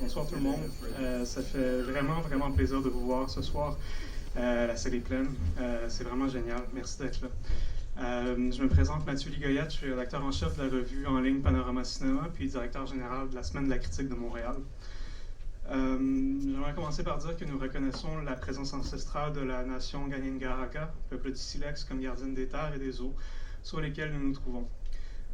Bonsoir tout le monde. Ça fait vraiment plaisir de vous voir ce soir. La salle est pleine. C'est vraiment génial. Merci d'être là. Je me présente Mathieu Ligoyette. Je suis rédacteur en chef de la revue en ligne Panorama Cinéma, puis directeur général de la Semaine de la critique de Montréal. J'aimerais commencer par dire que nous reconnaissons la présence ancestrale de la nation Ganingaraka, peuple du silex comme gardienne des terres et des eaux, sur lesquelles nous nous trouvons.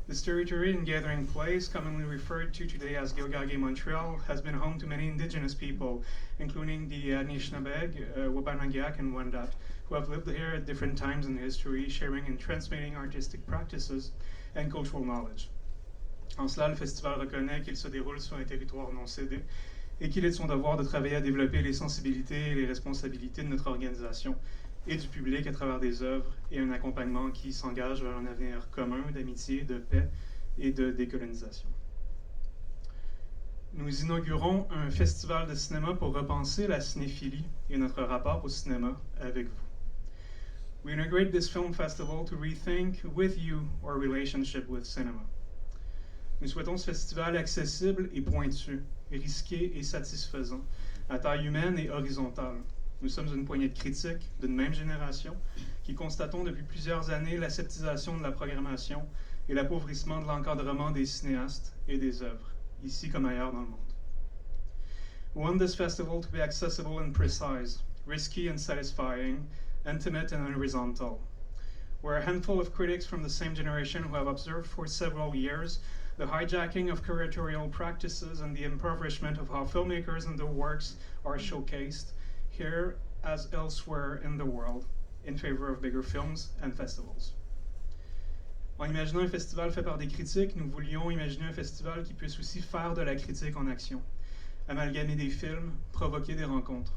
This territory and gathering place, commonly referred to today as Gilgagé Montreal, has been home to many indigenous people, including the Anishinabeg, Wabanagayak, and Wendat, who have lived here at different times in history, sharing and transmitting artistic practices and cultural knowledge. En cela, le festival reconnaît qu'il se déroule sur un territoire non cédé et qu'il est de son devoir de travailler à développer les sensibilités et les responsabilités de notre organisation et du public à travers des œuvres et un accompagnement qui s'engage vers un avenir commun d'amitié, de paix et de décolonisation. Nous inaugurons un festival de cinéma pour repenser la cinéphilie et notre rapport au cinéma avec vous. We inaugurate this film festival to rethink with you our relationship with cinema. Nous souhaitons ce festival accessible et pointu, risqué et satisfaisant, à taille humaine et horizontale. Nous sommes une poignée de critiques d'une même génération qui constatons depuis plusieurs années l'aseptisation de la programmation et l'appauvrissement de l'encadrement des cinéastes et des œuvres, ici comme ailleurs dans le monde. We want this festival to be accessible and precise, risky and satisfying, intimate and horizontal. We're a handful of critics from the same generation who have observed for several years the hijacking of curatorial practices and the impoverishment of how filmmakers and their works are showcased, here as elsewhere in the world, in favor of bigger films and festivals. En imaginant un festival fait par des critiques, nous voulions imaginer un festival qui puisse aussi faire de la critique en action, amalgamer des films, provoquer des rencontres.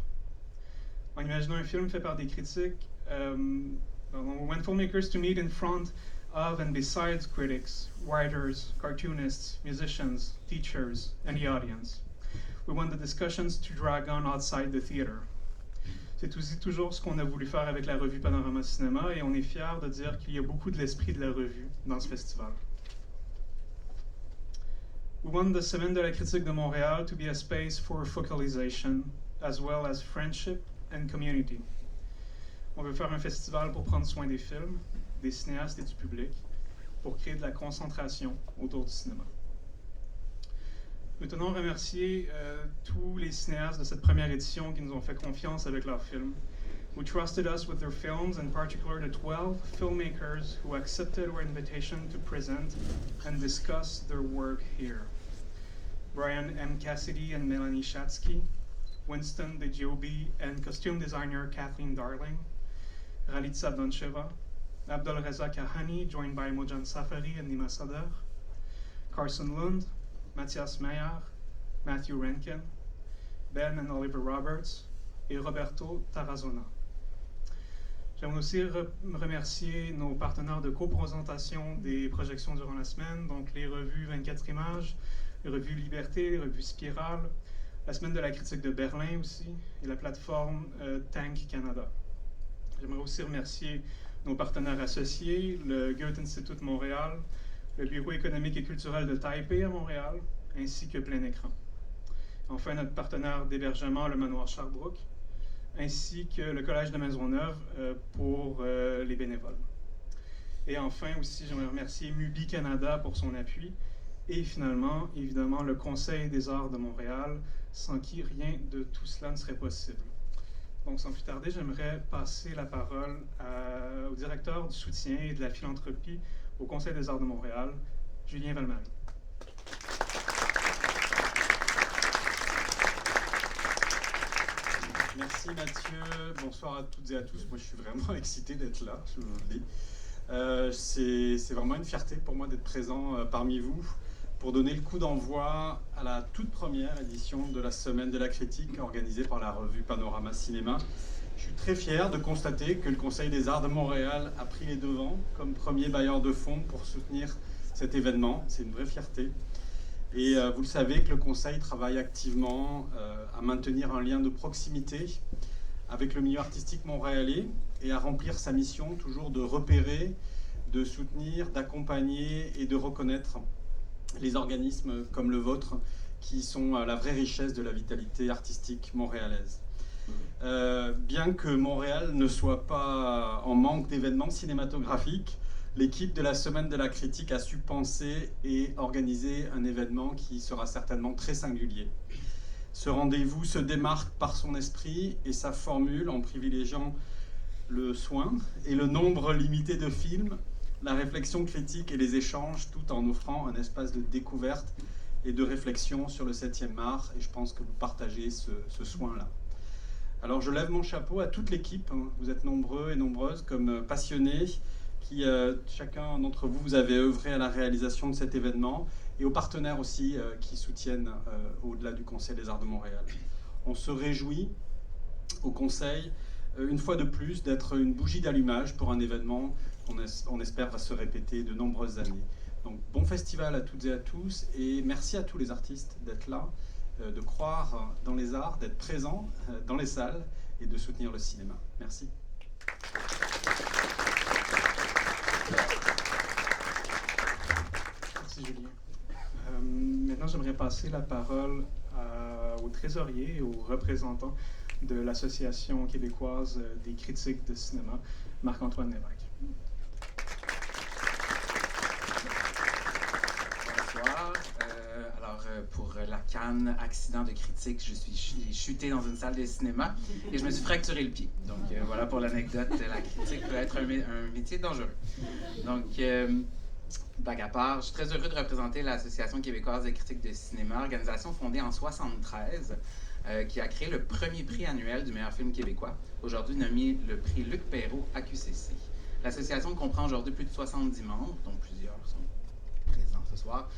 En imaginant un film fait par des critiques, we want filmmakers to meet in front of and besides critics, writers, cartoonists, musicians, teachers, and the audience. We want the discussions to drag on outside the theater. C'est aussi toujours ce qu'on a voulu faire avec la revue Panorama Cinéma et on est fiers de dire qu'il y a beaucoup de l'esprit de la revue dans ce festival. We want the Semaine de la critique de Montréal to be a space for focalization, as well as friendship and community. On veut faire un festival pour prendre soin des films, des cinéastes et du public, pour créer de la concentration autour du cinéma. Nous tenons à remercier tous les cinéastes de cette première édition qui nous ont fait confiance avec leurs films, who trusted us with their films, in particular the 12 filmmakers who accepted our invitation to present and discuss their work here. Brian M. Cassidy and Melanie Shatzky, Winston DeGiobbi and costume designer Kathleen Darling, Ralitza Doncheva, Abdul Reza Kahani, joined by Mojan Safari and Nima Sadr, Carson Lund, Matthias Meyer, Matthew Rankin, Ben and Oliver Roberts et Roberto Tarazona. J'aimerais aussi remercier nos partenaires de coprésentation des projections durant la semaine, donc les revues 24 images, les revues Liberté, les revues Spirale, la semaine de la critique de Berlin aussi, et la plateforme Tank Canada. J'aimerais aussi remercier nos partenaires associés, le Goethe Institut de Montréal, le Bureau économique et culturel de Taipei à Montréal, ainsi que Plein Écran. Enfin, notre partenaire d'hébergement, le Manoir Sherbrooke, ainsi que le Collège de Maisonneuve pour les bénévoles. Et enfin aussi, j'aimerais remercier Mubi Canada pour son appui, et finalement, évidemment, le Conseil des arts de Montréal, sans qui rien de tout cela ne serait possible. Donc, sans plus tarder, j'aimerais passer la parole au directeur du soutien et de la philanthropie au Conseil des arts de Montréal, Julien Valmarie. Merci Mathieu, bonsoir à toutes et à tous. Moi je suis vraiment excité d'être là, je vous le dis. C'est vraiment une fierté pour moi d'être présent parmi vous pour donner le coup d'envoi à la toute première édition de la Semaine de la critique organisée par la revue Panorama Cinéma. Je suis très fier de constater que le Conseil des arts de Montréal a pris les devants comme premier bailleur de fonds pour soutenir cet événement. C'est une vraie fierté. Et vous le savez que le Conseil travaille activement à maintenir un lien de proximité avec le milieu artistique montréalais et à remplir sa mission toujours de repérer, de soutenir, d'accompagner et de reconnaître les organismes comme le vôtre qui sont la vraie richesse de la vitalité artistique montréalaise. Bien que Montréal ne soit pas en manque d'événements cinématographiques, l'équipe de la Semaine de la Critique a su penser et organiser un événement qui sera certainement très singulier. Ce rendez-vous se démarque par son esprit et sa formule en privilégiant le soin et le nombre limité de films, la réflexion critique et les échanges, tout en offrant un espace de découverte et de réflexion sur le 7e art. Et je pense que vous partagez ce soin-là. Alors je lève mon chapeau à toute l'équipe. Vous êtes nombreux et nombreuses comme passionnés qui, chacun d'entre vous, vous avez œuvré à la réalisation de cet événement et aux partenaires aussi qui soutiennent au-delà du Conseil des Arts de Montréal. On se réjouit au Conseil, une fois de plus, d'être une bougie d'allumage pour un événement qu'on espère va se répéter de nombreuses années. Donc bon festival à toutes et à tous et merci à tous les artistes d'être là, de croire dans les arts, d'être présents dans les salles et de soutenir le cinéma. Merci. Merci Julien. Maintenant, j'aimerais passer la parole au trésorier et au représentant de l'Association québécoise des critiques de cinéma, Marc-Antoine Lévesque. Bonsoir. Pour la canne accident de critique, j'ai chuté dans une salle de cinéma et je me suis fracturé le pied. Donc voilà pour l'anecdote, la critique peut être un métier dangereux. Donc, blague à part, je suis très heureux de représenter l'Association québécoise des critiques de cinéma, organisation fondée en 1973, qui a créé le premier prix annuel du meilleur film québécois, aujourd'hui nommé le prix Luc Perrault à QCC. L'association comprend aujourd'hui plus de 70 membres, dont plusieurs sont présents ce soir,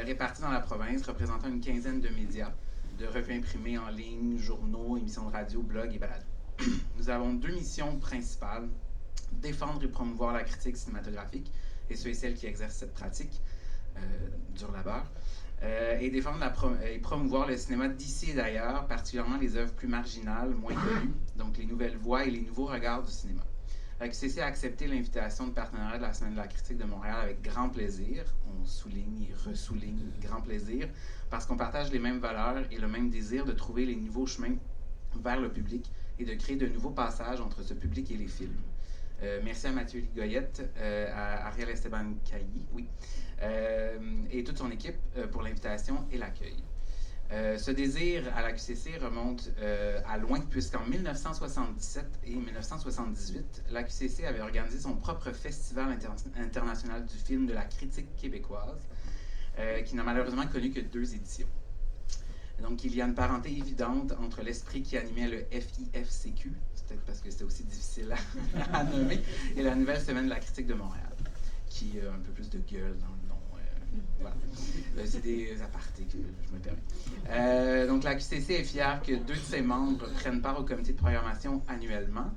répartis dans la province, représentant une quinzaine de médias, de revues imprimées en ligne, journaux, émissions de radio, blogs et balados. Nous avons deux missions principales: défendre et promouvoir la critique cinématographique, et ceux et celles qui exercent cette pratique, dur labeur, et défendre et promouvoir le cinéma d'ici et d'ailleurs, particulièrement les œuvres plus marginales, moins connues, donc les nouvelles voix et les nouveaux regards du cinéma. La QCC a accepté l'invitation de partenariat de la Semaine de la Critique de Montréal avec grand plaisir. On souligne et ressouligne grand plaisir, parce qu'on partage les mêmes valeurs et le même désir de trouver les nouveaux chemins vers le public et de créer de nouveaux passages entre ce public et les films. Merci à Mathieu Ligoyette, à Ariel Esteban Cayer, oui, et toute son équipe pour l'invitation et l'accueil. Ce désir à la QCC remonte à loin, puisqu'en 1977 et 1978, la QCC avait organisé son propre festival international du film de la critique québécoise, qui n'a malheureusement connu que 2 éditions. Donc, il y a une parenté évidente entre l'esprit qui animait le FIFCQ, c'est peut-être parce que c'était aussi difficile à nommer, et la nouvelle Semaine de la critique de Montréal, qui a un peu plus de gueule dans le nom. Voilà. C'est des apartés que je me permets. Donc, la QCC est fière que 2 de ses membres prennent part au comité de programmation annuellement.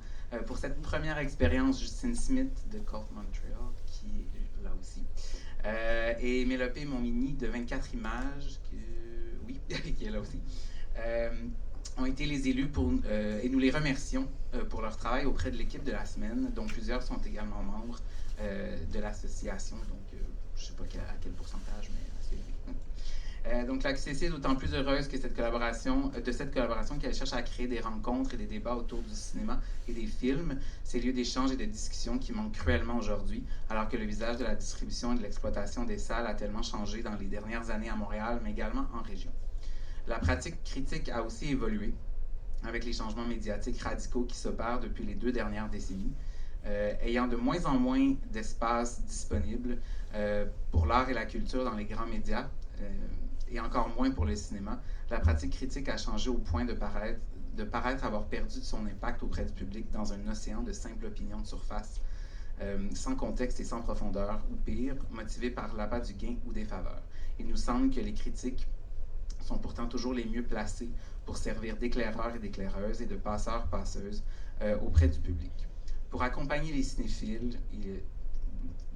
Pour cette première expérience, Justine Smith de Cult Montréal, qui est là aussi, et Mélopée Montmini de 24 images, qui est là aussi, ont été les élus et nous les remercions pour leur travail auprès de l'équipe de la semaine, dont plusieurs sont également membres de l'association. Donc, je ne sais pas à quel pourcentage, mais assez élevé. Donc, la QCC est d'autant plus heureuse que cette collaboration qu'elle cherche à créer des rencontres et des débats autour du cinéma et des films, ces lieux d'échange et de discussion qui manquent cruellement aujourd'hui, alors que le visage de la distribution et de l'exploitation des salles a tellement changé dans les dernières années à Montréal, mais également en région. La pratique critique a aussi évolué avec les changements médiatiques radicaux qui s'opèrent depuis les 2 dernières décennies, ayant de moins en moins d'espace disponible pour l'art et la culture dans les grands médias, et encore moins pour le cinéma. La pratique critique a changé au point de paraître avoir perdu son impact auprès du public dans un océan de simples opinions de surface, sans contexte et sans profondeur, ou pire, motivées par l'appât du gain ou des faveurs. Il nous semble que les critiques sont pourtant toujours les mieux placés pour servir d'éclaireurs et d'éclaireuses et de passeurs-passeuses auprès du public. Pour accompagner les cinéphiles,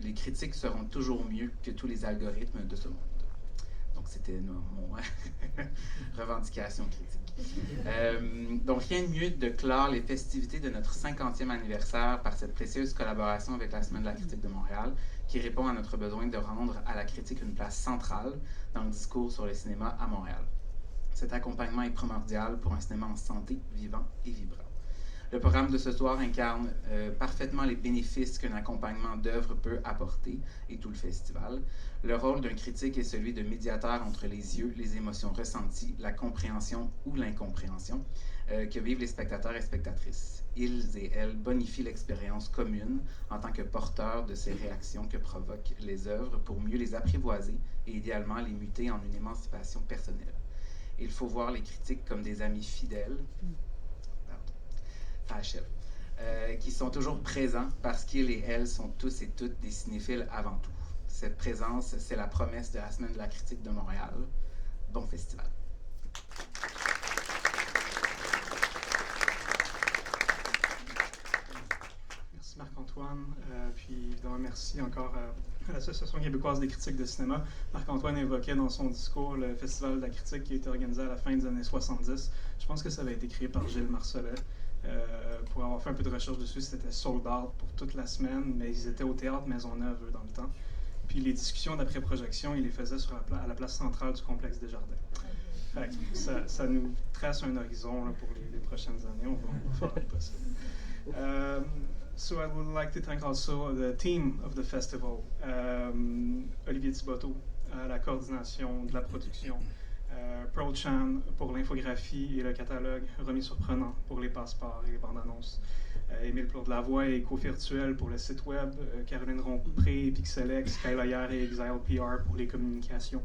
les critiques seront toujours mieux que tous les algorithmes de ce monde. Donc, Donc, c'était mon revendication critique. Donc, rien de mieux de clore les festivités de notre 50e anniversaire par cette précieuse collaboration avec la Semaine de la critique de Montréal, qui répond à notre besoin de rendre à la critique une place centrale dans le discours sur le cinéma à Montréal. Cet accompagnement est primordial pour un cinéma en santé, vivant et vibrant. Le programme de ce soir incarne parfaitement les bénéfices qu'un accompagnement d'œuvre peut apporter, et tout le festival. Le rôle d'un critique est celui de médiateur entre les yeux, les émotions ressenties, la compréhension ou l'incompréhension que vivent les spectateurs et spectatrices. Ils et elles bonifient l'expérience commune en tant que porteurs de ces réactions que provoquent les œuvres pour mieux les apprivoiser et idéalement les muter en une émancipation personnelle. Il faut voir les critiques comme des amis fidèles, qui sont toujours présents parce qu'ils et elles sont tous et toutes des cinéphiles avant tout. Cette présence, c'est la promesse de la Semaine de la critique de Montréal. Bon festival. Merci Marc-Antoine. Puis évidemment, merci encore à l'Association québécoise des critiques de cinéma. Marc-Antoine évoquait dans son discours le Festival de la critique qui a été organisé à la fin des années 70. Je pense que ça avait été créé par Gilles Marcellet. Pour avoir fait un peu de recherche dessus, c'était sold out pour toute la semaine, mais ils étaient au théâtre Maisonneuve dans le temps. Puis les discussions d'après-projection, ils les faisaient à la place centrale du complexe des Jardins. Fait que ça nous trace un horizon là, pour les prochaines années. On va faire le possible. So I would like to thank also the team of the festival, Olivier Thibodeau à la coordination de la production, Pearl Chan pour l'infographie et le catalogue remis surprenant pour les passeports et les bandes annonces, Émile Plourde-Lavoie et Co-Virtuel pour le site web, Caroline Rompré, Pixelex, Kyle Ayer et Exile PR pour les communications,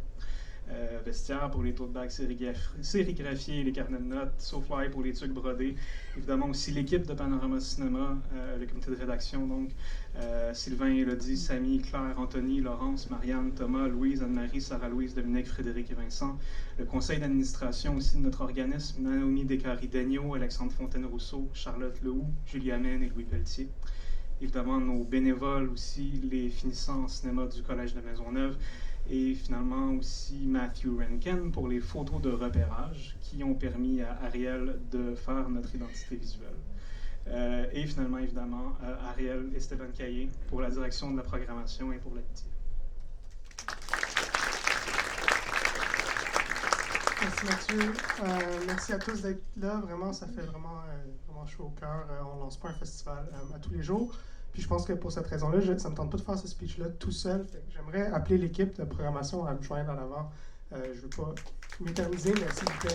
Vestiaire pour les tote bags sérigraphiés et les carnets de notes, SoFly pour les trucs brodés, évidemment aussi l'équipe de Panorama Cinéma, le comité de rédaction, donc Sylvain, Élodie, Samy, Claire, Anthony, Laurence, Marianne, Thomas, Louise, Anne-Marie, Sarah-Louise, Dominique, Frédéric et Vincent, le conseil d'administration aussi de notre organisme, Naomi Descaries-Degnaud, Alexandre Fontaine-Rousseau, Charlotte Lehoux, Julie Amen et Louis Pelletier. Évidemment, nos bénévoles aussi, les finissants en cinéma du Collège de Maisonneuve, et finalement aussi Matthew Rankin pour les photos de repérage qui ont permis à Ariel de faire notre identité visuelle. Et finalement, évidemment, Ariel Esteban Cayer pour la direction de la programmation et pour l'amitié. Merci Mathieu. Merci à tous d'être là. Vraiment, ça fait vraiment chaud au cœur. On ne lance pas un festival à tous les jours. Puis je pense que pour cette raison-là, ça ne me tente pas de faire ce speech-là tout seul. J'aimerais appeler l'équipe de programmation à me joindre en avant. Je ne veux pas m'éterniser, mais s'il vous plaît.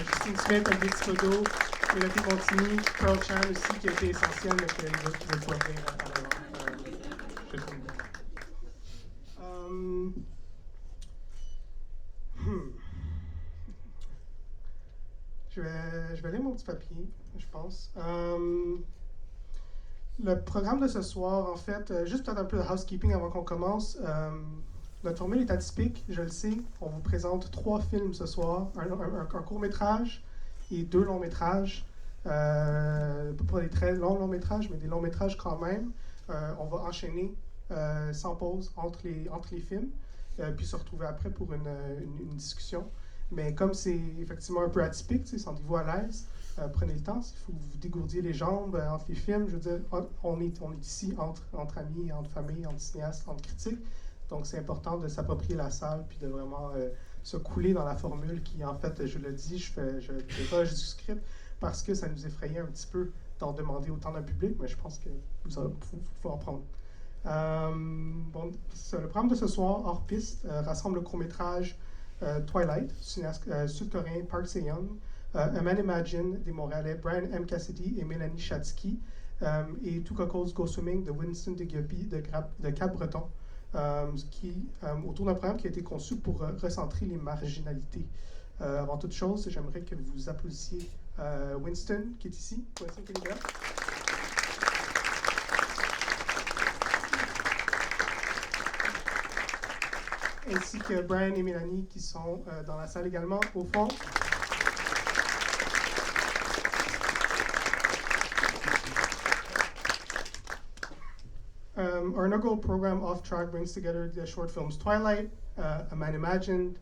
Justine Smith, Olivier Thibodeau, Mélanie Contini, Pearl Chan aussi, qui a été essentiel, mais que les autres ne pouvaient pas venir à l'avant. Je vais lire mon petit papier, je pense. Le programme de ce soir, en fait, juste peut-être un peu de housekeeping avant qu'on commence. Notre formule est atypique, je le sais. On vous présente 3 films ce soir, un court-métrage et 2 longs-métrages. Pas des très longs métrages, mais des longs métrages quand même. On va enchaîner sans pause entre les films, puis se retrouver après pour une discussion. Mais comme c'est effectivement un peu atypique, sentez-vous à l'aise. Prenez le temps, il faut que vous dégourdiez les jambes entre les films. Je veux dire, on est ici entre amis, entre familles, entre cinéastes, entre critiques. Donc, c'est important de s'approprier la salle puis de vraiment se couler dans la formule qui, en fait, je le dis, je déroge du script parce que ça nous effrayait un petit peu d'en demander autant d'un public, mais je pense que vous faut en prendre. Le programme de ce soir, hors piste, rassemble le court-métrage Twilight, cinéaste sud-coréen Park Sye-young, A Man Imagine des Montréalais Brian M. Cassidy et Melanie Shatzky, et Cuckolds Go Swimming de Winston DeGiobbi de Cap Breton, autour d'un programme qui a été conçu pour recentrer les marginalités. Avant toute chose, j'aimerais que vous applaudissiez Winston, qui est ici. Winston, qui est là. Ainsi que Brian et Mélanie qui sont dans la salle également, au fond. Our inaugural program, Off Track, brings together the short films Twilight, A Man Imagined,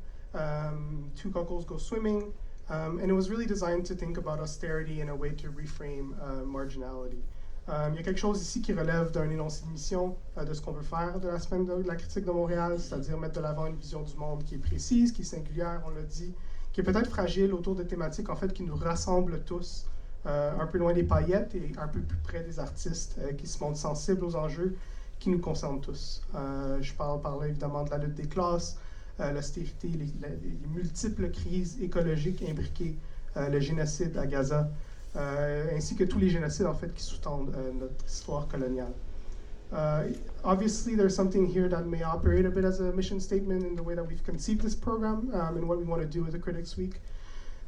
Two couples go swimming, and it was really designed to think about austerity in a way to reframe marginality. Il y a quelque chose ici qui relève d'un énoncé de mission de ce qu'on veut faire de la semaine de la critique de Montréal, c'est-à-dire mettre de l'avant une vision du monde qui est précise, qui est singulière, on l'a dit, qui est peut-être fragile autour de thématiques en fait qui nous rassemblent tous, un peu loin des paillettes et un peu plus près des artistes qui se montrent sensibles aux enjeux qui nous concernent tous. Je parle par là évidemment de la lutte des classes, l'austérité, les multiples crises écologiques imbriquées, le génocide à Gaza, ainsi que tous les génocides en fait qui sous-tendent notre histoire coloniale. Obviously, there's something here that may operate a bit as a mission statement in the way that we've conceived this program and what we want to do with the Critics Week,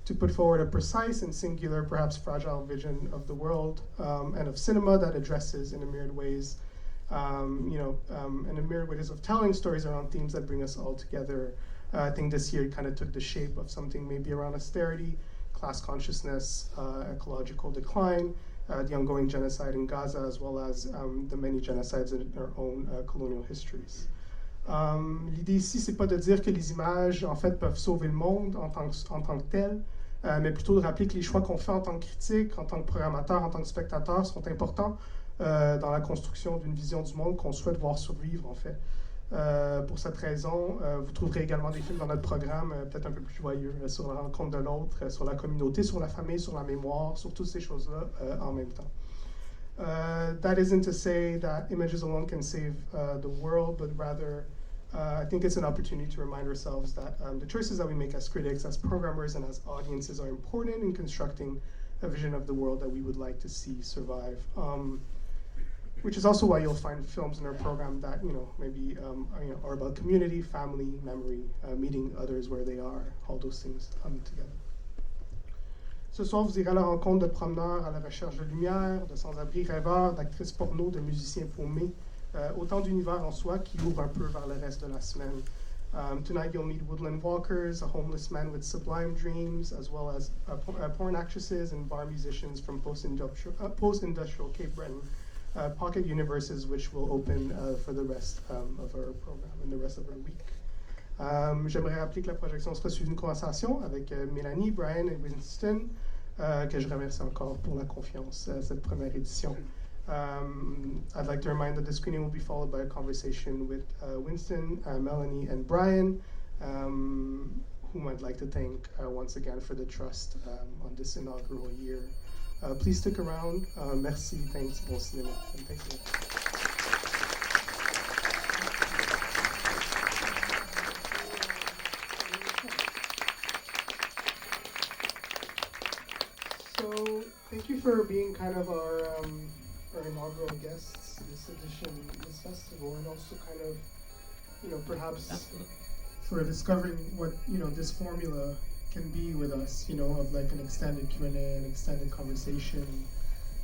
to put forward a precise and singular, perhaps fragile vision of the world and of cinema that addresses in a myriad ways, in a myriad ways of telling stories around themes that bring us all together. I think this year it kind of took the shape of something maybe around austerity, class consciousness, ecological decline, the ongoing genocide in Gaza, as well as the many genocides in our own colonial histories. L'idée ici, c'est pas de dire que les images, en fait, peuvent sauver le monde en tant que tel, mais plutôt de rappeler que les choix qu'on fait en tant que critique, en tant que programmateur, en tant que spectateur, sont importants dans la construction d'une vision du monde qu'on souhaite voir survivre, en fait. Pour cette raison, vous trouverez également des films dans notre programme, peut-être un peu plus joyeux, sur la rencontre de l'autre, sur la communauté, sur la famille, sur la mémoire, sur toutes ces choses-là en même temps. That isn't to say that images alone can save the world, but rather I think it's an opportunity to remind ourselves that the choices that we make as critics, as programmers, and as audiences are important in constructing a vision of the world that we would like to see survive. Which is also why you'll find films in our program that maybe are about community, family, memory, meeting others where they are, all those things together. Ce soir, vous irez à la rencontre de promeneurs à la recherche de lumière, de sans-abris rêveurs, d'actrices porno, de musiciens paumés, autant d'univers en soi qui ouvrent un peu vers le reste de la semaine. Tonight you'll meet woodland walkers, a homeless man with sublime dreams, as well as porn actresses and bar musicians from post-industrial Cap Breton. Pocket universes which will open for the rest of our program and the rest of our week. J'aimerais rappeler que la projection sera suivie d'une conversation avec Melanie, Brian et Winston, que je remercie encore pour la confiance à cette première édition. I'd like to remind that the screening will be followed by a conversation with Winston, Melanie, and Brian, whom I'd like to thank once again for the trust on this inaugural year. Please stick around. Merci, thanks, bon cinéma. And thank you. So, thank you for being kind of our inaugural guests this edition, this festival, and also kind of, perhaps for discovering what, this formula can be with us, of like an extended Q&A, an extended conversation.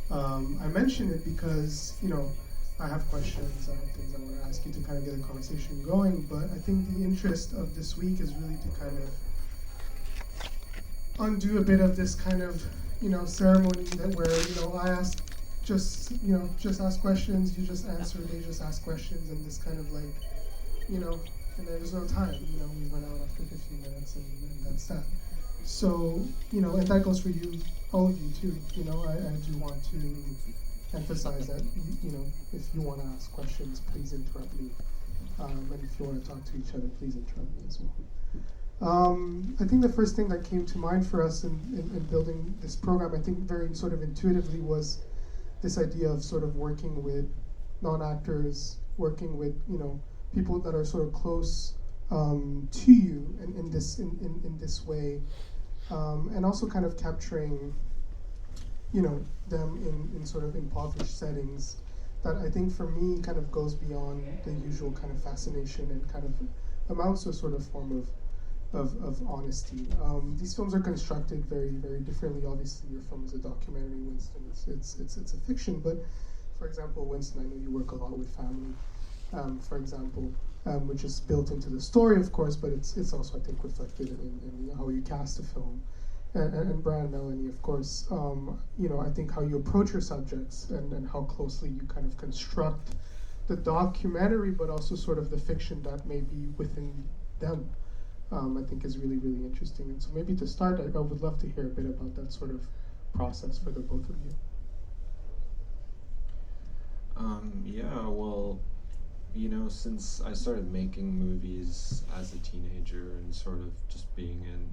I mention it because, I have questions, I have things I want to ask you to kind of get the conversation going, but I think the interest of this week is really to kind of undo a bit of this kind of, ceremony that where, I ask, just ask questions, you just answer, they just ask questions, and this kind of like, and there's no time, we run out after 15 minutes and that's that. So, and that goes for you, all of you too, I do want to emphasize that, if you want to ask questions, please interrupt me. And if you want to talk to each other, please interrupt me as well. I think the first thing that came to mind for us in building this program, I think very sort of intuitively, was this idea of sort of working with non-actors, working with, people that are sort of close to you in this way, and also kind of capturing, them in sort of impoverished settings that I think for me kind of goes beyond the usual kind of fascination and kind of amounts to a sort of form of honesty. These films are constructed very, very differently. Obviously, your film is a documentary, Winston. It's a fiction, but for example, Winston, I know you work a lot with family. For example, which is built into the story, of course, but it's also, I think, reflected in how you cast a film. And Brian, Melanie, of course, I think how you approach your subjects and how closely you kind of construct the documentary, but also sort of the fiction that may be within them. I think is really, really interesting. And so maybe to start, I would love to hear a bit about that sort of process for the both of you. Yeah, well, you know, since I started making movies as a teenager and sort of just being in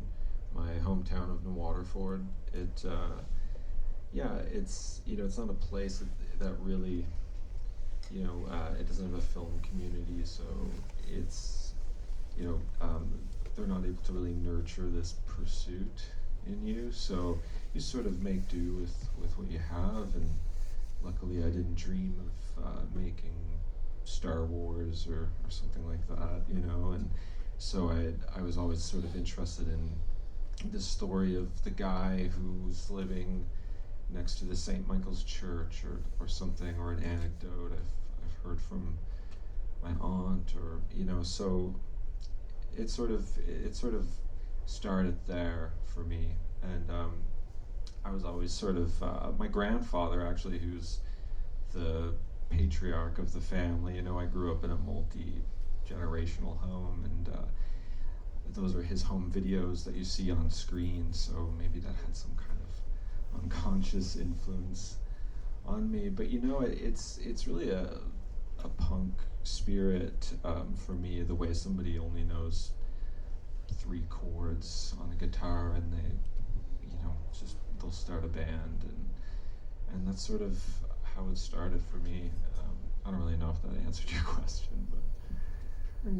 my hometown of New Waterford, it's, you know, it's not a place that really, you know, it doesn't have a film community, so it's, you know, they're not able to really nurture this pursuit in you, so you sort of make do with what you have, and luckily I didn't dream of making Star Wars or something like that, you know, and so I was always sort of interested in the story of the guy who's living next to the St. Michael's Church or something, or an anecdote I've heard from my aunt, or, you know, so it sort of started there for me. And I was always sort of, my grandfather actually, who's the patriarch of the family, you know, I grew up in a multi-generational home, and those are his home videos that you see on screen, so maybe that had some kind of unconscious influence on me. But you know, it's really a punk spirit for me, the way somebody only knows 3 chords on a guitar, and they, you know, just they'll start a band, and that's sort of how it started for me. I don't really know if that answered your question, but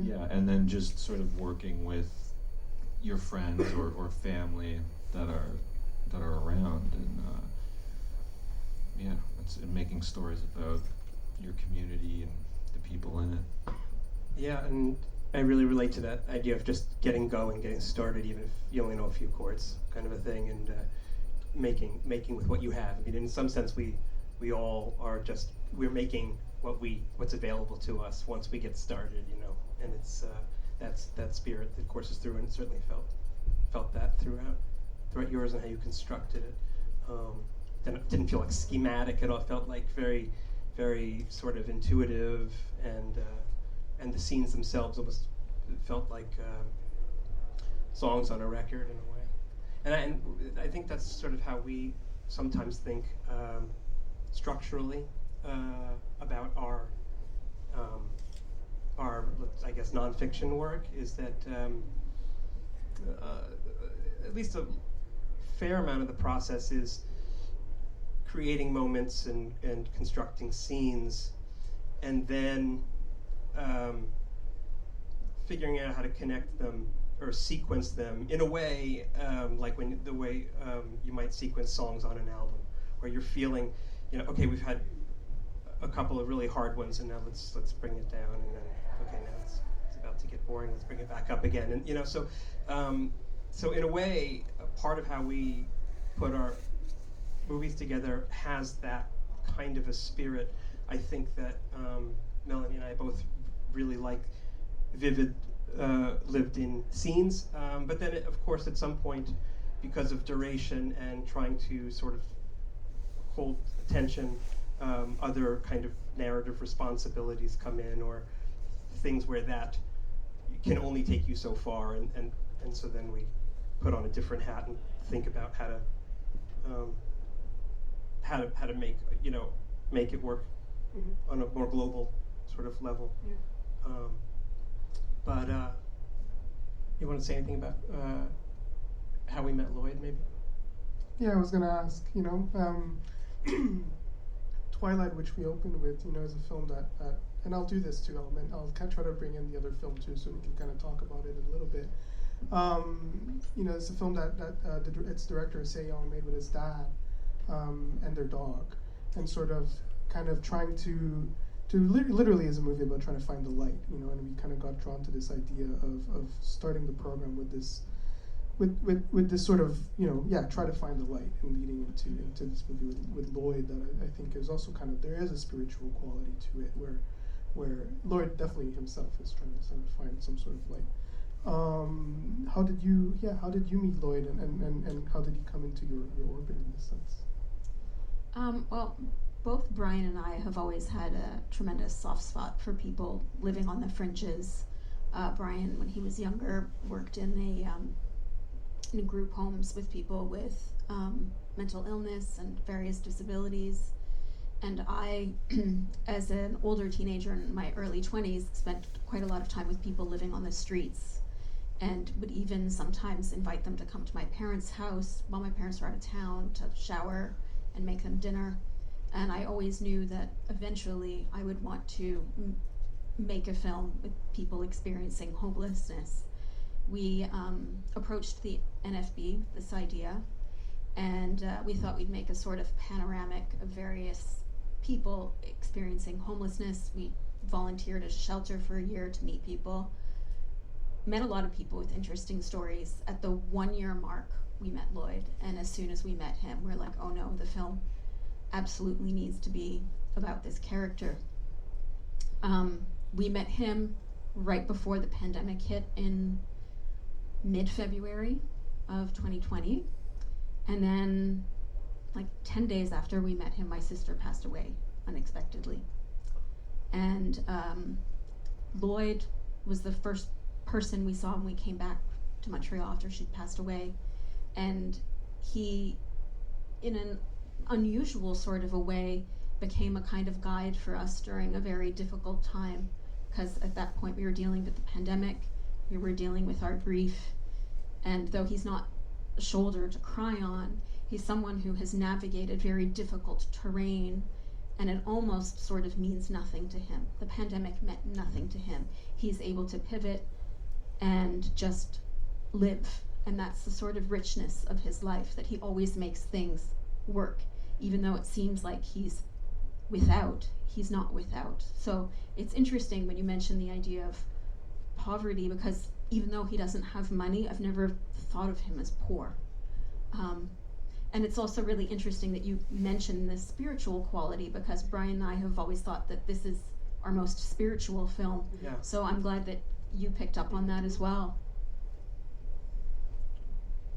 yeah, and then just sort of working with your friends or family that are around, and yeah, and making stories about your community and the people in it. Yeah, and I really relate to that idea of just getting going, getting started, even if you only know a few chords, kind of a thing, and making with what you have. I mean, in some sense, we all are just, we're making what's available to us once we get started, you know, and it's that spirit that courses through, and certainly felt that throughout yours and how you constructed it. Then it didn't feel like schematic at all. It felt like very, very sort of intuitive, and the scenes themselves almost felt like songs on a record in a way. And I think that's sort of how we sometimes think structurally about our I guess nonfiction work, is that at least a fair amount of the process is creating moments and constructing scenes, and then figuring out how to connect them or sequence them in a way like the way you might sequence songs on an album, where you're feeling, you know, okay, we've had a couple of really hard ones, and now let's bring it down, and then okay, now it's about to get boring, let's bring it back up again, and you know, so in a way, a part of how we put our movies together has that kind of a spirit. I think that Melanie and I both really like vivid, lived-in scenes, but then of course at some point, because of duration and trying to sort of hold attention, other kind of narrative responsibilities come in, or things where that can only take you so far, and so then we put on a different hat and think about how to make, you know, make it work on a more global sort of level. Yeah. But you want to say anything about how we met Lloyd, maybe? Yeah, I was going to ask, you know, Twilight, which we opened with, you know, is a film that and I'll do this too, I'll kind of try to bring in the other film too, so we can kind of talk about it a little bit. You know, it's a film that its director, Sye-young, made with his dad and their dog, and sort of kind of trying to literally is a movie about trying to find the light, you know, and we kind of got drawn to this idea of starting the program with this sort of, you know, yeah, try to find the light, and leading into this movie with Lloyd, that I think is also kind of, there is a spiritual quality to it, where Lloyd definitely himself is trying to sort of find some sort of light. How did you meet Lloyd, and how did he come into your orbit in this sense? Well, both Brian and I have always had a tremendous soft spot for people living on the fringes Brian, when he was younger, worked in group homes with people with mental illness and various disabilities. And I, as an older teenager in my early 20s, spent quite a lot of time with people living on the streets, and would even sometimes invite them to come to my parents' house while my parents were out of town to shower and make them dinner. And I always knew that eventually I would want to make a film with people experiencing homelessness. We approached the NFB, this idea, and we thought we'd make a sort of panoramic of various people experiencing homelessness. We volunteered at a shelter for a year to meet people. Met a lot of people with interesting stories. At the 1 year mark, we met Lloyd, and as soon as we met him, we're like, oh no, the film absolutely needs to be about this character. We met him right before the pandemic hit in mid-February of 2020, and then like 10 days after we met him, my sister passed away unexpectedly. And Lloyd was the first person we saw when we came back to Montreal after she'd passed away, and he, in an unusual sort of a way, became a kind of guide for us during a very difficult time, because at that point we were dealing with the pandemic, we were dealing with our grief, and though he's not a shoulder to cry on, he's someone who has navigated very difficult terrain, and it almost sort of means nothing to him. The pandemic meant nothing to him. He's able to pivot and just live, and that's the sort of richness of his life, that he always makes things work. Even though it seems like he's without, he's not without. So it's interesting when you mention the idea of poverty, because even though he doesn't have money, I've never thought of him as poor. And it's also really interesting that you mention this spiritual quality, because Brian and I have always thought that this is our most spiritual film. Yeah. So I'm glad that you picked up on that as well.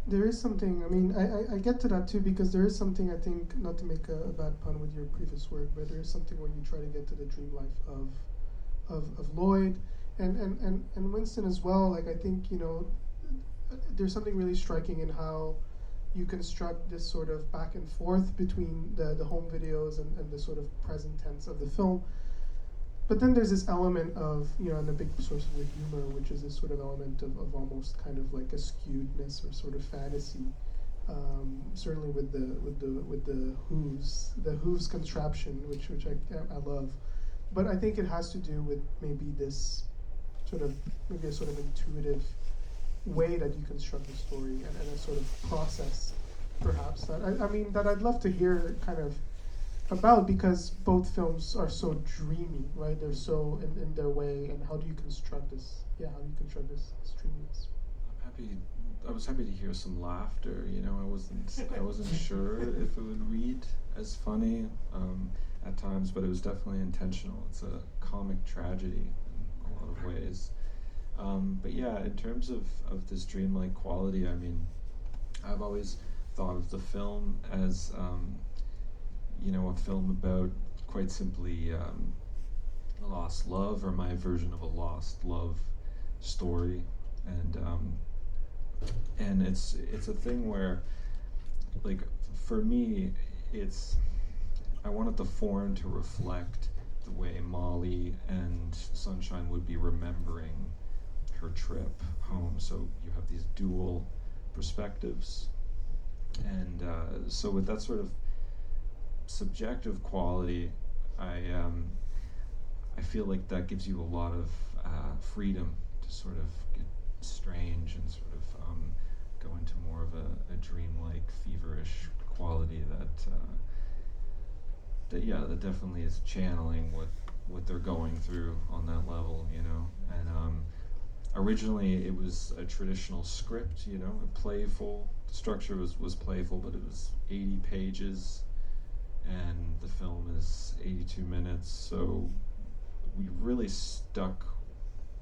There is something, I mean, I get to that too, because there is something, I think, not to make a bad pun with your previous work, but there is something where you try to get to the dream life of Lloyd and Winston as well. Like, I think, you know, there's something really striking in how you construct this sort of back and forth between the home videos and the sort of present tense of the film. But then there's this element of, you know, and a big source of the humor, which is this sort of element of almost kind of like a skewedness or sort of fantasy. Certainly with the who's contraption, which I love. But I think it has to do with maybe this sort of, maybe a sort of intuitive way that you construct the story, and a sort of process, perhaps, that I mean, that I'd love to hear kind of about, because both films are so dreamy, right? They're so in their way, and how do you construct this? Yeah, how do you construct this dreaminess? I was happy to hear some laughter. You know, I wasn't sure if it would read as funny at times, but it was definitely intentional. It's a comic tragedy in a lot of ways. But yeah, in terms of this dreamlike quality, I mean, I've always thought of the film as you know, a film about, quite simply, a lost love, or my version of a lost love story, and it's a thing where, like, for me, I wanted the form to reflect the way Molly and Sunshine would be remembering her trip home. So you have these dual perspectives, and so with that sort of subjective quality, I feel like that gives you a lot of freedom to sort of get strange and sort of go into more of a dreamlike, feverish quality that definitely is channeling what they're going through on that level, you know. And originally it was a traditional script, you know, playful. The structure was playful, but it was 80 pages. And the film is 82 minutes, so we really stuck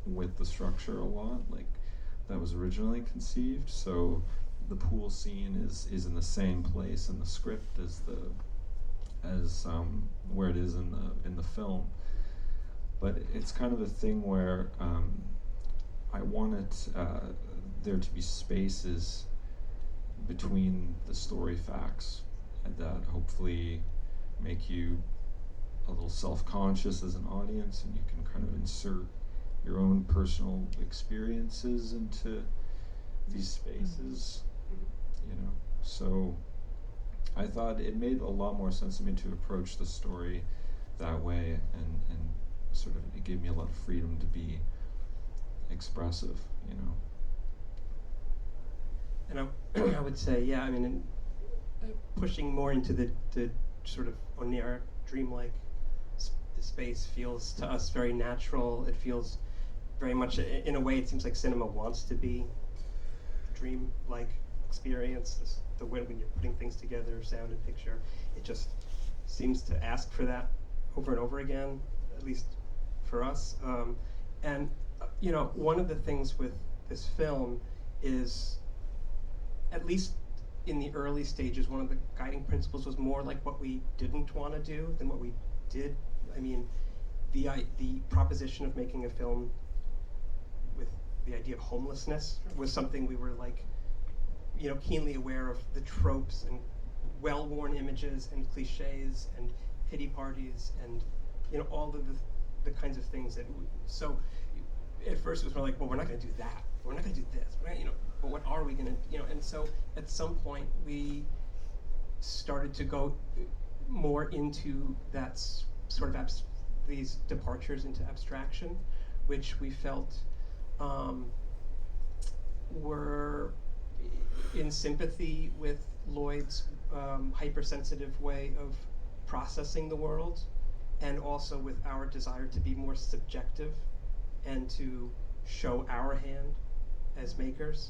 with the structure a lot, like that was originally conceived. So the pool scene is in the same place in the script as where it is in the film. But it's kind of a thing where I wanted there to be spaces between the story facts that hopefully make you a little self-conscious as an audience, and you can kind of insert your own personal experiences into these spaces, you know. So I thought it made a lot more sense to me to approach the story that way, and sort of it gave me a lot of freedom to be expressive, you know. And I would say, yeah, I mean, pushing more into the sort of oniric, dreamlike space feels to us very natural. It feels very much, in a way, it seems like cinema wants to be a dream-like experience. The way when you're putting things together, sound and picture, it just seems to ask for that over and over again, at least for us. And you know, one of the things with this film is, at least in the early stages, one of the guiding principles was more like what we didn't want to do than what we did. I mean, the proposition of making a film with the idea of homelessness was something we were like, you know, keenly aware of the tropes and well-worn images and cliches and pity parties and, you know, all of the kinds of things that so at first it was more like, well, we're not going to do that. We're not going to do this. We're not, you know, but what are we going to, you know? And so at some point we started to go more into that sort of these departures into abstraction, which we felt were in sympathy with Lloyd's hypersensitive way of processing the world, and also with our desire to be more subjective and to show our hand as makers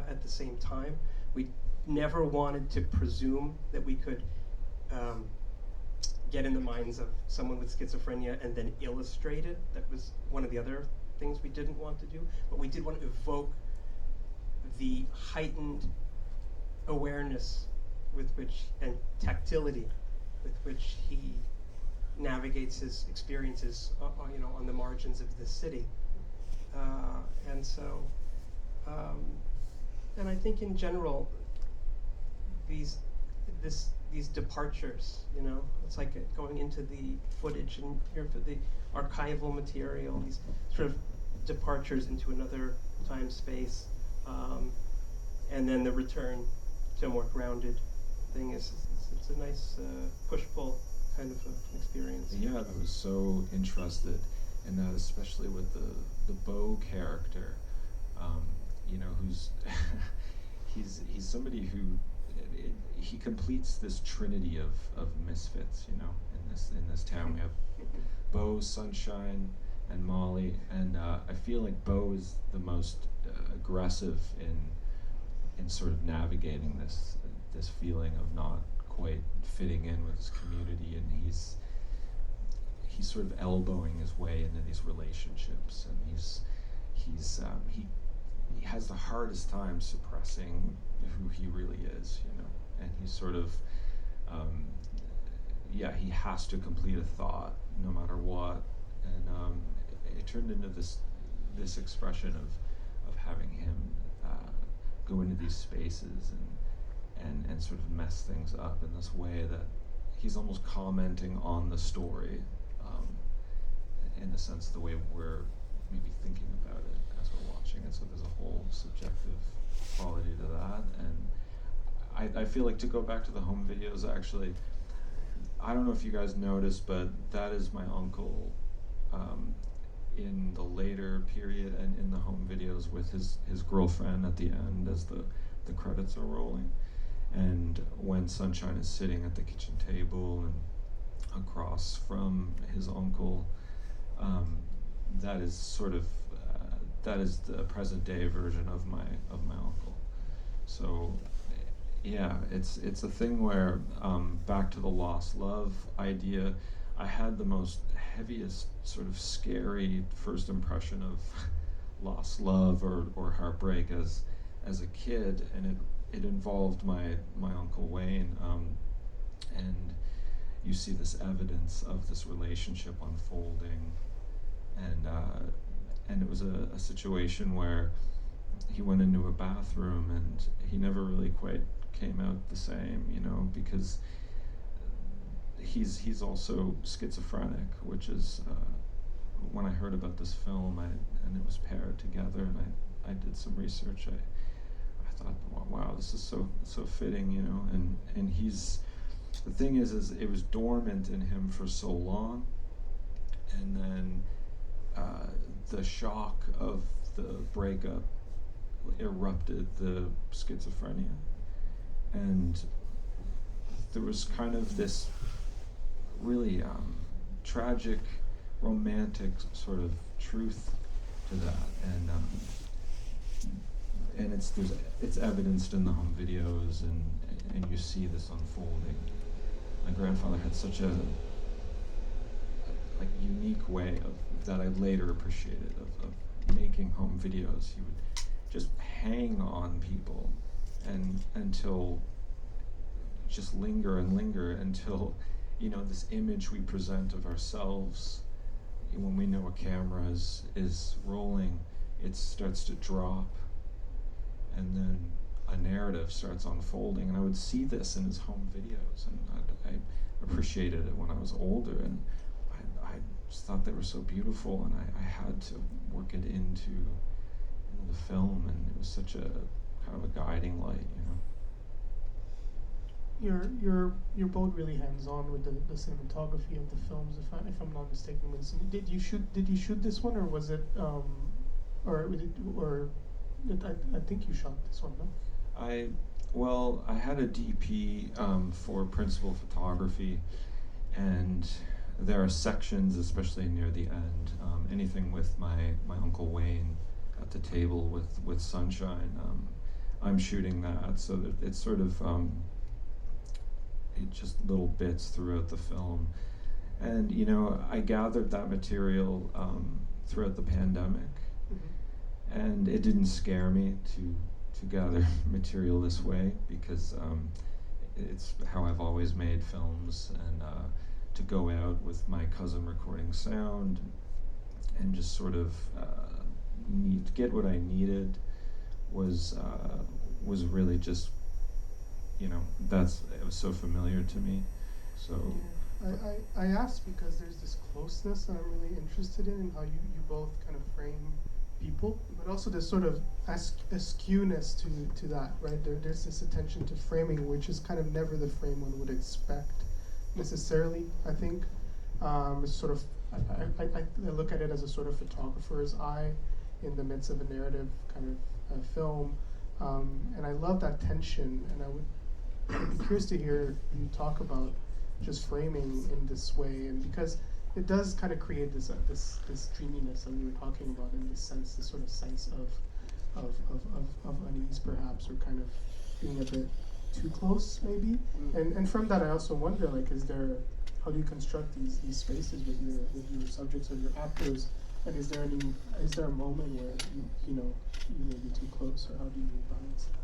at the same time. We never wanted to presume that we could get in the minds of someone with schizophrenia and then illustrate it. That was one of the other things we didn't want to do. But we did want to evoke the heightened awareness with which, and tactility with which he navigates his experiences, you know, on the margins of the city. And so, and I think in general, these departures, you know, it's like going into the footage and the archival material, these sort of departures into another time space, and then the return to a more grounded thing it's a nice push-pull kind of experience. Yeah, I was so interested in that, especially with the Beau character. You know, who's he's somebody who he completes this trinity of misfits. You know, in this town we have Beau, Sunshine, and Molly, and I feel like Beau is the most aggressive in sort of navigating this feeling of not quite fitting in with his community, and he's sort of elbowing his way into these relationships, and he has the hardest time suppressing who he really is, you know, and he's sort of he has to complete a thought no matter what, and it turned into this expression of having him go into these spaces and sort of mess things up in this way that he's almost commenting on the story, in a sense the way we're maybe thinking about it as we're watching it. So there's a whole subjective quality to that, and I feel like, to go back to the home videos, actually, I don't know if you guys noticed, but that is my uncle in the later period and in the home videos with his girlfriend at the end as the credits are rolling. And when Sunshine is sitting at the kitchen table and across from his uncle, that is sort of that is the present day version of my uncle. So yeah, it's a thing where back to the lost love idea, I had the most heaviest sort of scary first impression of lost love or heartbreak as a kid, and it involved my Uncle Wayne, and you see this evidence of this relationship unfolding, and and it was a situation where he went into a bathroom and he never really quite came out the same, you know, because he's also schizophrenic, which is when I heard about this film and it was paired together, and I did some research. I thought, wow, this is so fitting, you know, and he's, the thing is it was dormant in him for so long, and then the shock of the breakup erupted the schizophrenia, and there was kind of this really tragic, romantic sort of truth to that, and it's evidenced in the home videos, and you see this unfolding. My grandfather had such a like unique way that I later appreciated of making home videos. He would just hang on people and until just linger and linger until, you know, this image we present of ourselves when we know a camera is rolling, it starts to drop, and then a narrative starts unfolding. And I would see this in his home videos, and I appreciated it when I was older, and I just thought they were so beautiful, and I had to work it into the film, and it was such a kind of a guiding light, you know. You're both really hands-on with the cinematography of the films, if I'm not mistaken. Winston, did you shoot this one, or was it I think you shot this one, no? Well, I had a DP for principal photography, and there are sections, especially near the end, anything with my Uncle Wayne at the table with sunshine. I'm shooting that, so that it's sort of it's just little bits throughout the film. And, you know, I gathered that material throughout the pandemic, and it didn't scare me to gather material this way, because it's how I've always made films, and to go out with my cousin recording sound and just sort of get what I needed was really just, you know, it was so familiar to me. So I asked because there's this closeness that I'm really interested in how you both kind of frame people, but also this sort of askewness to that, right? There's this attention to framing, which is kind of never the frame one would expect necessarily, I think. It's sort of, I look at it as a sort of photographer's eye in the midst of a narrative kind of film, and I love that tension, and I'd be curious to hear you talk about just framing in this way, and because it does kind of create this dreaminess that we were talking about, in this sense, this sort of sense of unease, perhaps, or kind of being a bit too close, maybe. And from that, I also wonder, like, how do you construct these spaces with your subjects or your actors? And is there a moment where you may be too close, or how do you balance that?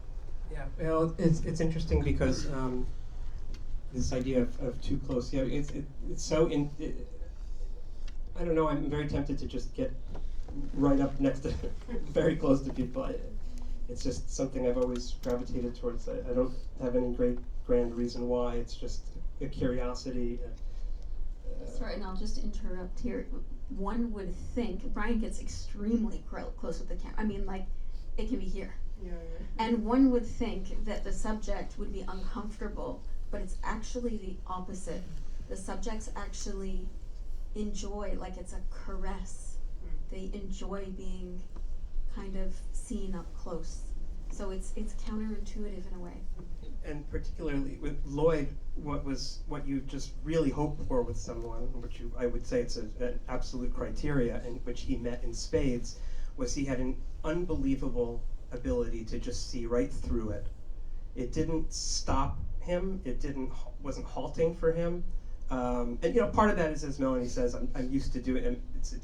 Yeah, well, it's interesting because this idea of too close. Yeah, it's so I don't know. I'm very tempted to just get right up next to, very close to people. It's just something I've always gravitated towards. I don't have any great grand reason why. It's just a curiosity. Sorry, and I'll just interrupt here. One would think Brian gets extremely close with the camera. I mean, like, it can be here. Yeah. And one would think that the subject would be uncomfortable, but it's actually the opposite. The subjects actually enjoy, like it's a caress. They enjoy being kind of seen up close. So it's counterintuitive in a way. And particularly with Lloyd, what you just really hope for with someone, which I would say it's an absolute criteria, and which he met in spades, was he had an unbelievable ability to just see right through it. It didn't stop him. It wasn't halting for him. And you know, part of that is, as Melanie says, I'm used to doing it.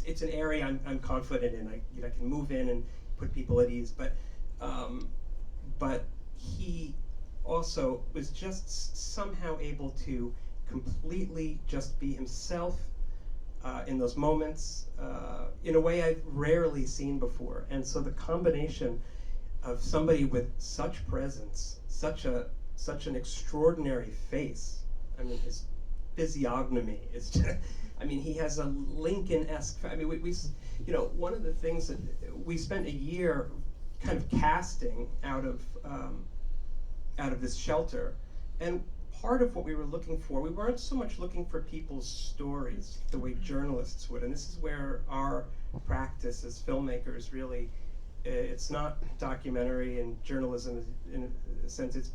It's an area I'm confident in. I can move in and put people at ease. But he also was just somehow able to completely just be himself, in those moments, in a way I've rarely seen before. And so the combination of somebody with such presence, such an extraordinary face. I mean, his physiognomy is just, I mean, he has a Lincoln-esque, I mean, we you know, one of the things that we spent a year kind of casting out of this shelter, and part of what we were looking for, we weren't so much looking for people's stories the way journalists would, and this is where our practice as filmmakers really, it's not documentary and journalism in a sense,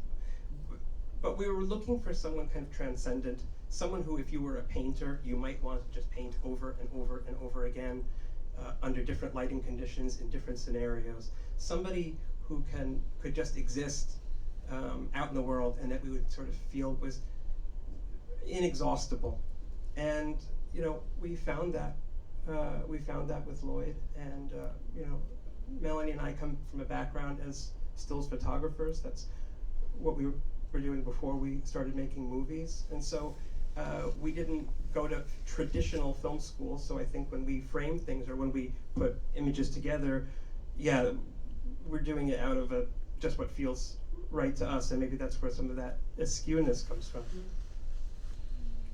but we were looking for someone kind of transcendent, someone who, if you were a painter, you might want to just paint over and over and over again, under different lighting conditions in different scenarios. Somebody who could just exist out in the world, and that we would sort of feel was inexhaustible. And you know, we found that with Lloyd, and you know, Melanie and I come from a background as stills photographers. That's what we were doing before we started making movies, and so we didn't go to traditional film school. So I think when we frame things or when we put images together, yeah, we're doing it out of just what feels right to us, and maybe that's where some of that askewness comes from.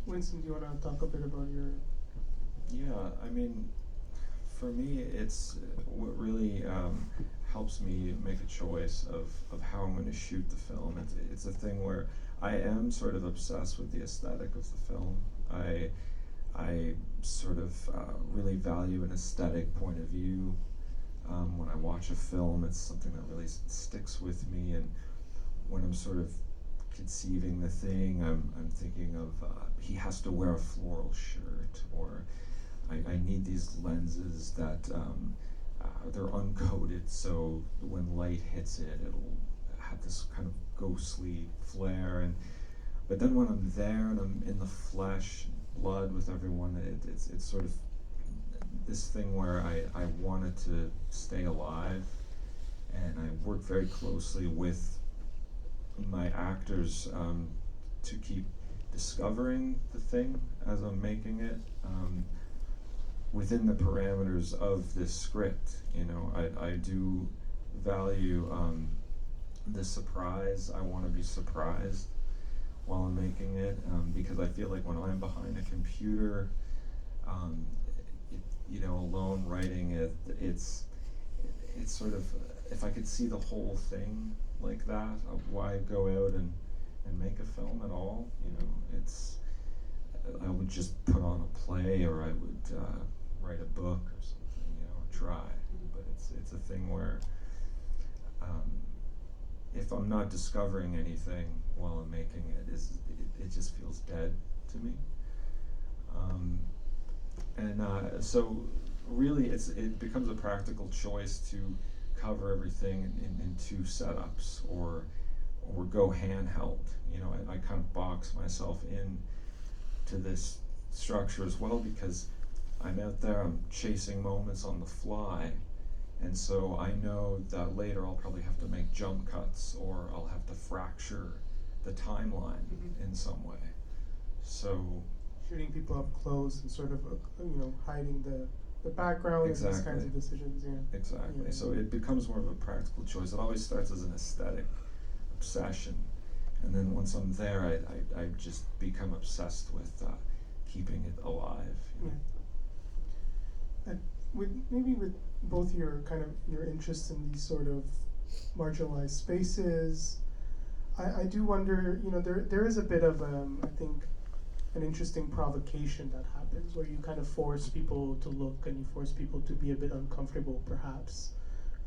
Winston, do you want to talk a bit about your... Yeah, I mean, for me, it's what really helps me make a choice of how I'm going to shoot the film. It's a thing where I am sort of obsessed with the aesthetic of the film. I sort of really value an aesthetic point of view. When I watch a film, it's something that really sticks with me, and when I'm sort of conceiving the thing, I'm thinking of he has to wear a floral shirt, or I need these lenses that they're uncoated, so when light hits it, it'll have this kind of ghostly flare. But then when I'm there and I'm in the flesh, blood with everyone, it's sort of this thing where I wanted to stay alive, and I work very closely with my actors to keep discovering the thing as I'm making it within the parameters of this script. You know, I do value the surprise. I want to be surprised while I'm making it, because I feel like when I'm behind a computer, you know, alone writing it, it's sort of, if I could see the whole thing like that, why go out and make a film at all? You know, I would just put on a play, or I would write a book or something, you know, or try. But it's a thing where if I'm not discovering anything while I'm making it, it just feels dead to me. So really, it becomes a practical choice to cover everything in two setups, or go handheld. You know, I kind of box myself in to this structure as well, because I'm out there, I'm chasing moments on the fly, and so I know that later I'll probably have to make jump cuts, or I'll have to fracture the timeline in some way. So shooting people up close and sort of, you know, hiding the background. Exactly. And these kinds of decisions, yeah. Exactly. Yeah. So it becomes more of a practical choice. It always starts as an aesthetic obsession, and then once I'm there, I just become obsessed with keeping it alive. You know? Yeah. With both your interests in these sort of marginalized spaces, I do wonder, you know, there is a bit of I think an interesting provocation that happens, where you kind of force people to look, and you force people to be a bit uncomfortable, perhaps.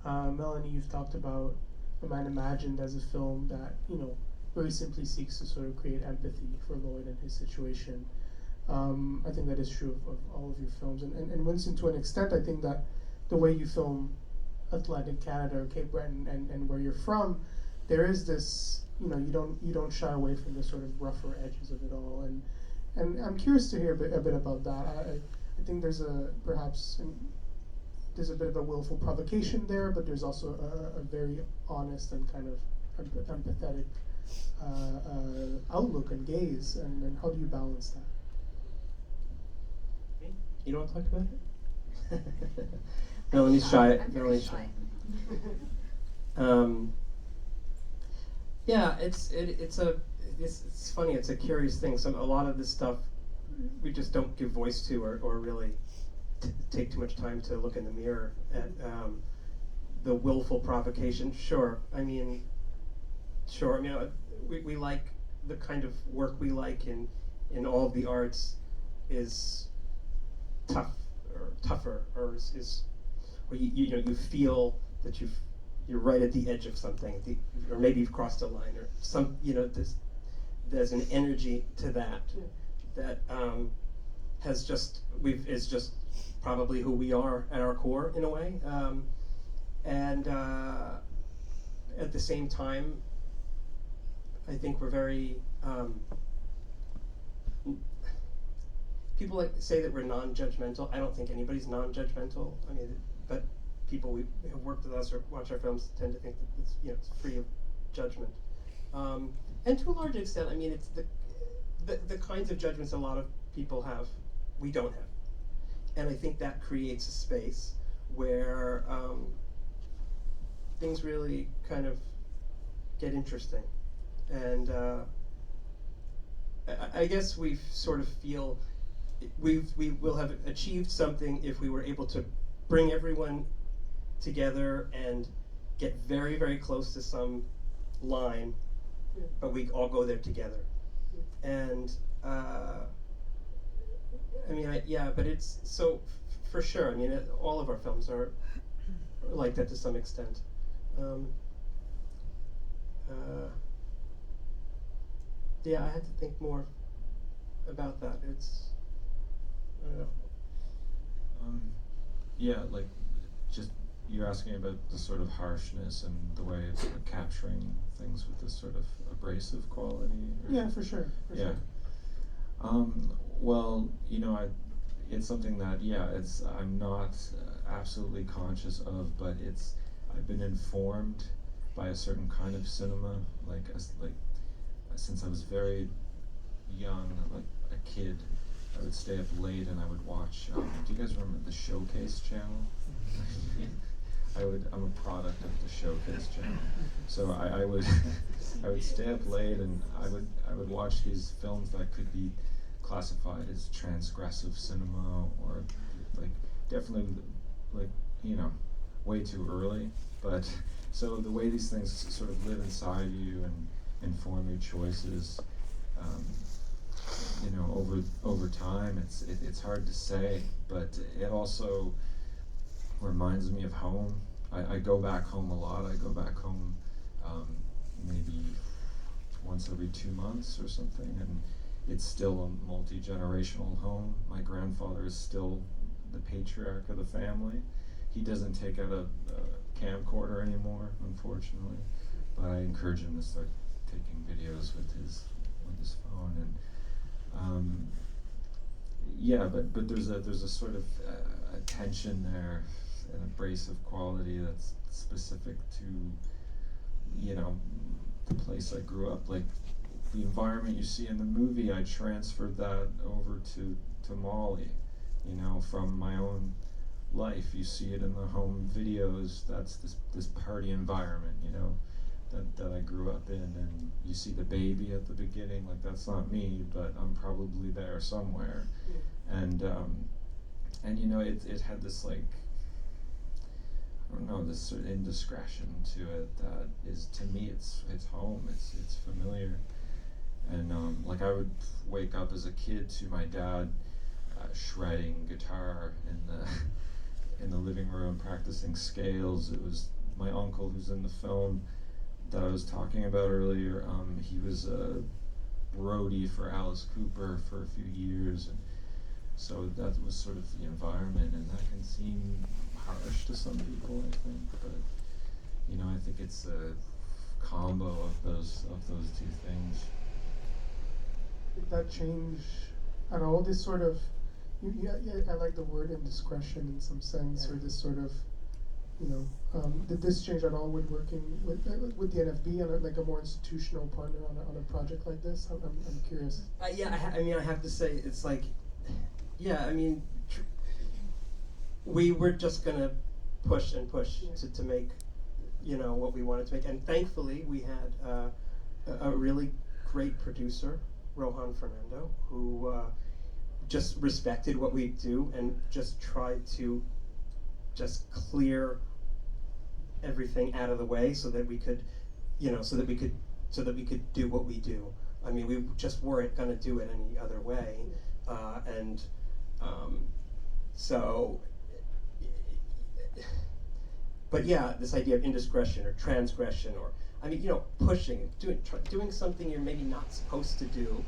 Melanie, you've talked about A Man Imagined as a film that, you know, very simply seeks to sort of create empathy for Lloyd and his situation. I think that is true of all of your films, and Winston, to an extent, I think that the way you film Atlantic Canada or Cape Breton and where you're from, there is this, you know, you don't shy away from the sort of rougher edges of it all, and I'm curious to hear a bit about that. I think there's a bit of a willful provocation there, but there's also a very honest and kind of empathetic outlook and gaze, and how do you balance that? You don't want to talk about it? Melanie's shy. I'm very Melanie's shy. Yeah, it's funny. It's a curious thing. A lot of this stuff we just don't give voice to, or really take too much time to look in the mirror at. The willful provocation. Sure. I mean, we like the kind of work we like in all of the arts is tougher, or you feel that you're right at the edge of something, or maybe you've crossed a line, or there's an energy to that is just probably who we are at our core in a way, and at the same time, I think we're very people say that we're non-judgmental. I don't think anybody's non-judgmental. I mean, but people who have worked with us or watch our films tend to think that it's free of judgment. And to a large extent, I mean, it's the kinds of judgments a lot of people have, we don't have. And I think that creates a space where things really kind of get interesting. And I guess we sort of feel we will have achieved something if we were able to bring everyone together and get very, very close to some line, but we all go there together. And I mean, but it's so for sure. I mean, all of our films are like that to some extent. Yeah, I had to think more about that. I don't know. Yeah, like, just you're asking about the sort of harshness and the way it's capturing things with this sort of abrasive quality. Yeah, for sure. Sure. Well, it's something that I'm not absolutely conscious of, but I've been informed by a certain kind of cinema, since I was very young, like a kid. I would stay up late and I would watch. Do you guys remember the Showcase channel? I'm a product of the Showcase channel. So I would stay up late and I would watch these films that could be classified as transgressive cinema, or definitely way too early. But so the way these things sort of live inside you and inform your choices, over time, it's hard to say, but it also reminds me of home. I go back home a lot. I go back home maybe once every 2 months or something, and it's still a multi-generational home. My grandfather is still the patriarch of the family. He doesn't take out a camcorder anymore, unfortunately, but I encourage him to start taking videos with his phone. And but there's a sort of a tension there, an abrasive quality that's specific to the place I grew up. Like the environment you see in the movie, I transferred that over to Mali, from my own life. You see it in the home videos. That's this party environment, that I grew up in, and you see the baby at the beginning, like that's not me, but I'm probably there somewhere. And it had this this sort of indiscretion to it that is, to me, it's home, it's familiar. And I would wake up as a kid to my dad shredding guitar in the living room, practicing scales. It was my uncle who's in the film that I was talking about earlier. He was a roadie for Alice Cooper for a few years, and so that was sort of the environment, and that can seem harsh to some people, I think, but I think it's a combo of those two things. Did that change at all? This sort of, I like the word indiscretion in some sense, or this sort of, did this change at all with working with the NFB and a more institutional partner on a project like this? I'm curious. I have to say, it's we were just gonna push and push to make, you know, what we wanted to make. And thankfully, we had a really great producer, Rohan Fernando, who just respected what we do and just tried to just clear everything out of the way so that we could, you know, so that we could do what we do. I mean, we just weren't going to do it any other way, so. But yeah, this idea of indiscretion or transgression, or I mean, you know, pushing, doing something you're maybe not supposed to do,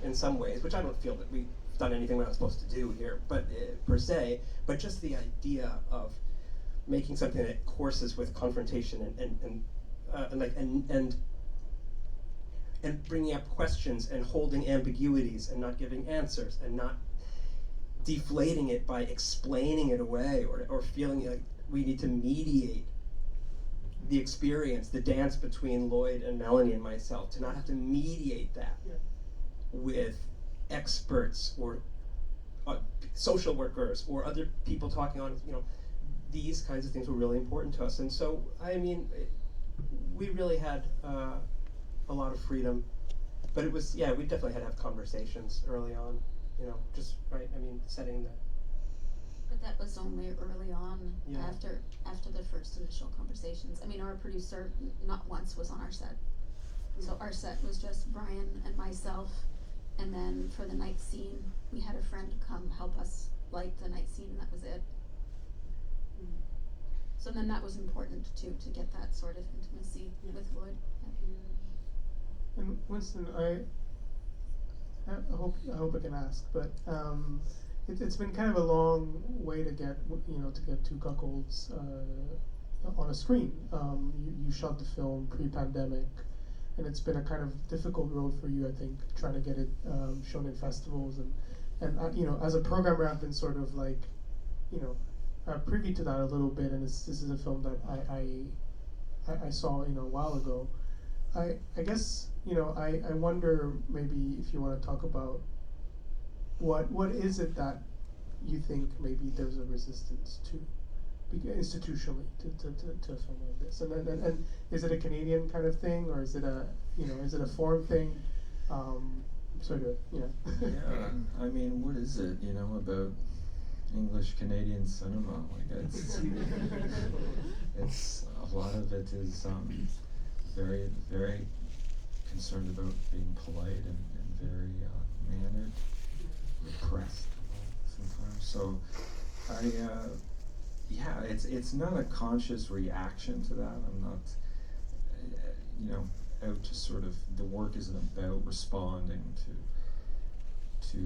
in some ways, which I don't feel that we've done anything we're not supposed to do here, but per se. But just the idea of making something that courses with confrontation and bringing up questions and holding ambiguities and not giving answers and not deflating it by explaining it away or feeling like we need to mediate the experience, the dance between Lloyd and Melanie and myself, to not have to mediate that with experts or social workers or other people talking on, you know, these kinds of things were really important to us. And so, I mean, we really had a lot of freedom, but it was, yeah, we definitely had to have conversations early on, you know, just, right, I mean, setting the... But that was only early on, Yeah. after the first initial conversations. I mean, our producer not once was on our set. So our set was just Brian and myself, and then for the night scene, we had a friend come help us light the night scene, and that was it. So then that was important too, to get that sort of intimacy with Lloyd. And Winston, I hope I can ask, but it's been kind of a long way to get, you know, to get to Cuckolds on a screen. You shot the film pre-pandemic, and it's been a kind of difficult road for you, I think, trying to get it shown in festivals. And you know, as a programmer, I've been sort of like, you know, privy to that a little bit. And this is a film that I saw, you know, a while ago. I guess, you know, I wonder maybe if you want to talk about what is it that you think maybe there's a resistance to, institutionally, to a film like this, and is it a Canadian kind of thing, or is it a, you know, is it a foreign thing? Sort of, you know. Yeah, I mean, what is it, you know, about English Canadian cinema? Like, it's a lot of it is very, very concerned about being polite and very mannered, repressed sometimes. So yeah, it's not a conscious reaction to that. I'm not, you know, out to sort of, the work isn't about responding to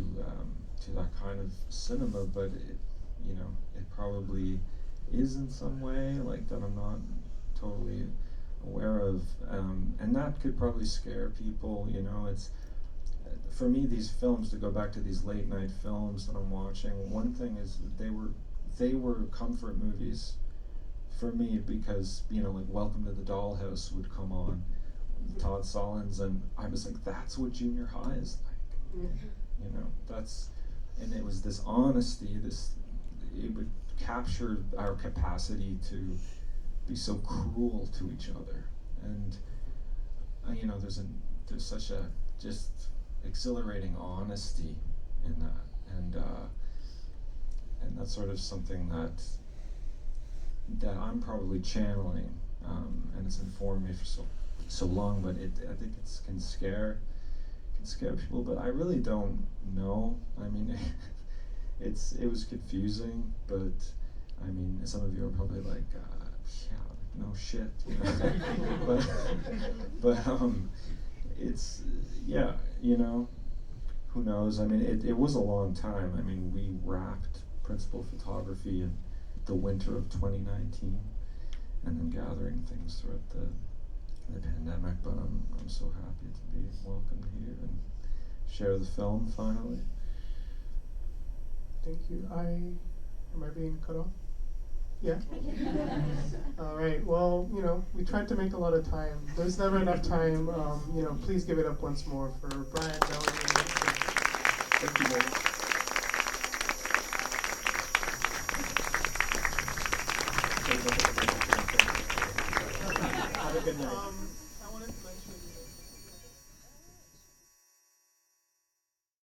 that kind of cinema, but it, you know, it probably is in some way, like, that I'm not totally aware of, and that could probably scare people, you know. It's, for me, these films, to go back to these late night films that I'm watching, one thing is they were comfort movies for me, because, you know, like Welcome to the Dollhouse would come on, Todd Solondz, and I was like, that's what junior high is like. You know, that's, and it was this honesty, it would capture our capacity to be so cruel to each other, and you know, there's such a just exhilarating honesty in that, and that's sort of something that I'm probably channeling, and it's informed me for so long, but I think it can scare people, but I really don't know. I mean, it was confusing, but I mean, some of you are probably like, yeah, no shit, you know? but it's, yeah, you know, who knows? I mean, it was a long time. I mean, we wrapped principal photography in the winter of 2019, and then gathering things throughout the pandemic, but I'm so happy to be welcomed here and share the film finally. Thank you. Am I being cut off? Yeah? All right, well, you know, we tried to make a lot of time. There's never enough time. You know, please give it up once more for Brian, Melanie, and Winston. Thank you very much. Good night.